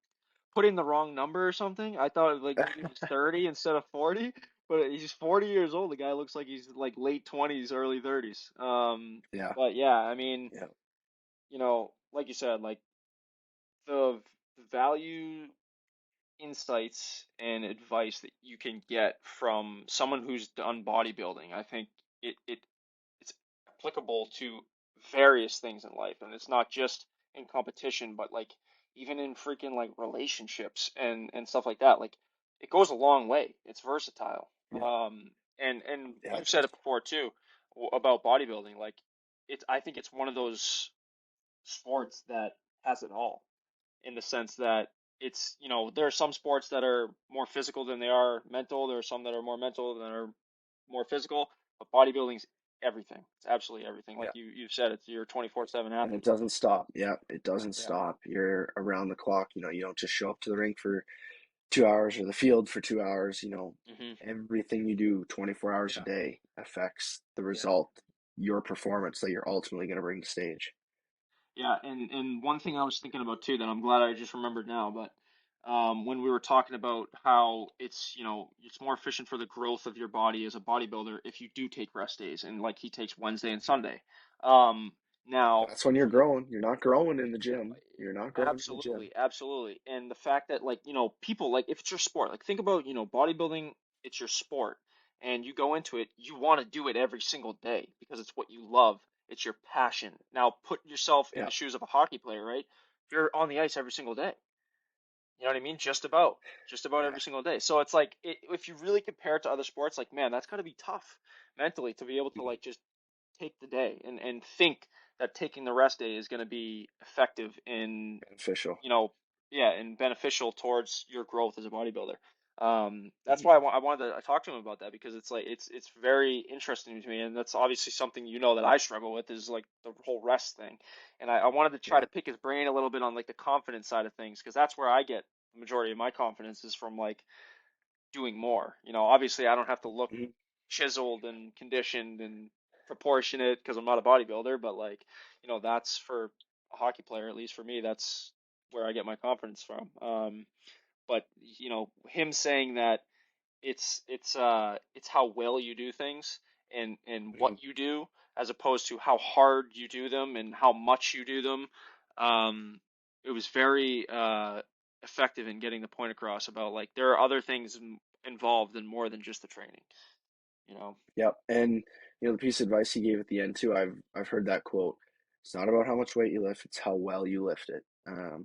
put in the wrong number or something. I thought like maybe he was 30 instead of 40, but he's 40 years old. The guy looks like he's like late 20s, early 30s. Yeah, But yeah, I mean, yeah, like you said, like the value, insights, and advice that you can get from someone who's done bodybuilding, I think it it's applicable to various things in life, and it's not just in competition, but like even in freaking like relationships and stuff like that. Like it goes a long way. It's versatile. yeah, And yeah. you've It said does. it before too about bodybuilding. Like I think it's one of those sports that has it all in the sense that there are some sports that are more physical than they are mental. There are some that are more mental than are more physical. But bodybuilding's everything. It's absolutely everything. Like Yeah, you've said, it's your 24/7 and it athlete. doesn't stop. Yeah, it doesn't Yeah. stop. You're around the clock. You don't just show up to the rink for 2 hours or the field for 2 hours. Hmm. Everything you do 24 hours a Yeah. day affects the result, your performance that you're ultimately going to bring to stage. Yeah, and one thing I was thinking about too that I'm glad I just remembered now, but when we were talking about how it's, it's more efficient for the growth of your body as a bodybuilder if you do take rest days, and like he takes Wednesday and Sunday. Um, now, That's when you're growing. You're not growing in the gym. You're not growing in the gym. absolutely, absolutely. And the fact that, like, people, like, if it's your sport, like, think about, bodybuilding, it's your sport, and you go into it, you want to do it every single day because it's what you love, it's your passion. Now, put yourself in Yeah. the shoes of a hockey player, right? You're on the ice every single day. You know what I mean? Just about Yeah. every single day. So it's like, if you really compare it to other sports, like, man, that's got to be tough mentally to be able to, like, just take the day and think that taking the rest day is going to be effective in, Beneficial. you know, yeah, and beneficial towards your growth as a bodybuilder. That's Mhm. why I wanted to talk to him about that, because it's like, it's very interesting to me, and that's obviously something, that I struggle with, is like the whole rest thing. And I wanted to try Yeah. to pick his brain a little bit on like the confidence side of things, because that's where I get the majority of my confidence, is from like doing more. Obviously I don't have to look Mhm. chiseled and conditioned and proportionate because I'm not a bodybuilder, but like, that's for a hockey player, at least for me, that's where I get my confidence from. But him saying that it's how well you do things, and what Mhm. you do, as opposed to how hard you do them and how much you do them. Um, it was very effective in getting the point across about, like, there are other things involved and more than just the training, you know. Yep. And the piece of advice he gave at the end too, I've heard that quote. It's not about how much weight you lift, it's how well you lift it. Hmm.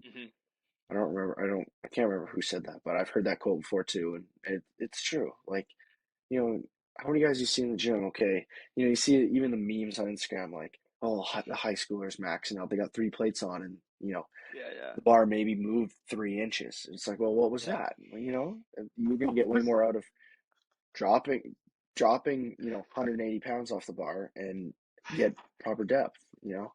I can't remember who said that, but I've heard that quote before too, and it's true. Like, you know, how many guys you see in the gym? Okay, you see even the memes on Instagram, like, oh, the high schoolers maxing out. They got three plates on, and Yeah, yeah, the bar maybe moved 3 inches. It's like, well, what was yeah. that? Well, you're gonna get way more out of dropping, dropping, 180 pounds off the bar and get proper depth. Yeah,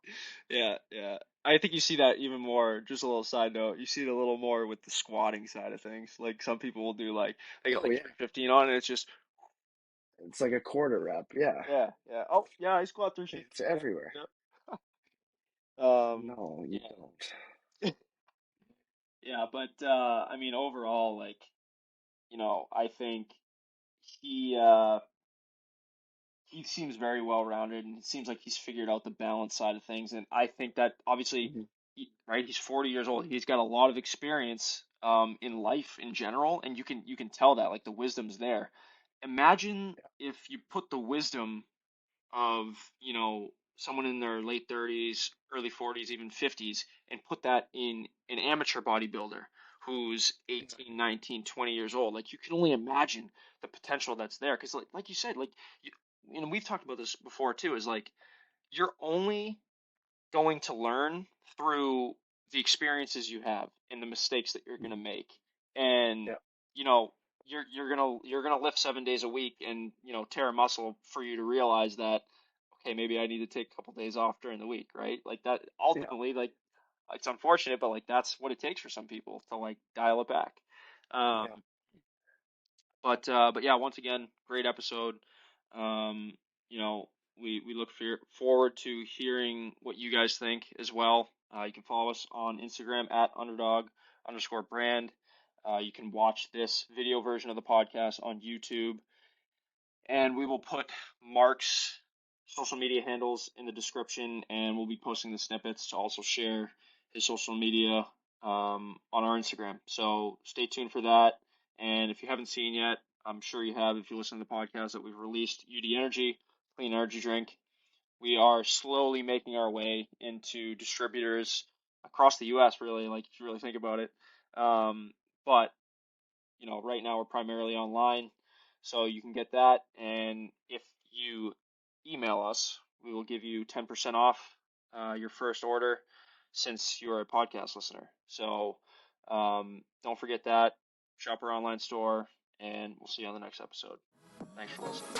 yeah. I think you see that even more. Just a little side note, you see it a little more with the squatting side of things. Like, some people will do, like, they get Oh like yeah, 315 on, and it's just, it's like a quarter rep. Yeah, yeah, yeah. Oh, yeah, I squat it's 350. Yeah, everywhere. yeah. No, you don't. Yeah, but I mean, overall, like, I think he uh he seems very well rounded, and it seems like he's figured out the balance side of things. And I think that, obviously, Mhm. right, he's 40 years old. He's got a lot of experience in life in general, and you can tell that, like, the wisdom's there. Imagine if you put the wisdom of, someone in their late 30s, early 40s, even 50s, and put that in an amateur bodybuilder who's Yeah, 18, 19, 20 years old. Like, you can only imagine the potential that's there, because, like you said, like, you, we've talked about this before too, is like, you're only going to learn through the experiences you have and the mistakes that you're going to mhm. make. And, Yeah, you know, you're going to lift 7 days a week and, tear a muscle for you to realize that, okay, maybe I need to take a couple days off during the week, right? Like, that yeah, ultimately, like, it's unfortunate, but like, that's what it takes for some people to, like, dial it back. Um, yeah. but yeah, once again, great episode. Um, we look forward to hearing what you guys think as well. You can follow us on Instagram at underdog_brand. You can watch this video version of the podcast on YouTube, and we will put Mark's social media handles in the description, and we'll be posting the snippets to also share his social media on our Instagram. So stay tuned for that. And if you haven't seen yet, I'm sure you have if you listen to the podcast, that we've released UD Energy, clean energy drink. We are slowly making our way into distributors across the U.S., really, like, if you really think about it. But right now we're primarily online, so you can get that. And if you email us, we will give you 10% off your first order, since you're a podcast listener. So don't forget that. Shop our online store, and we'll see you on the next episode. Thanks for listening.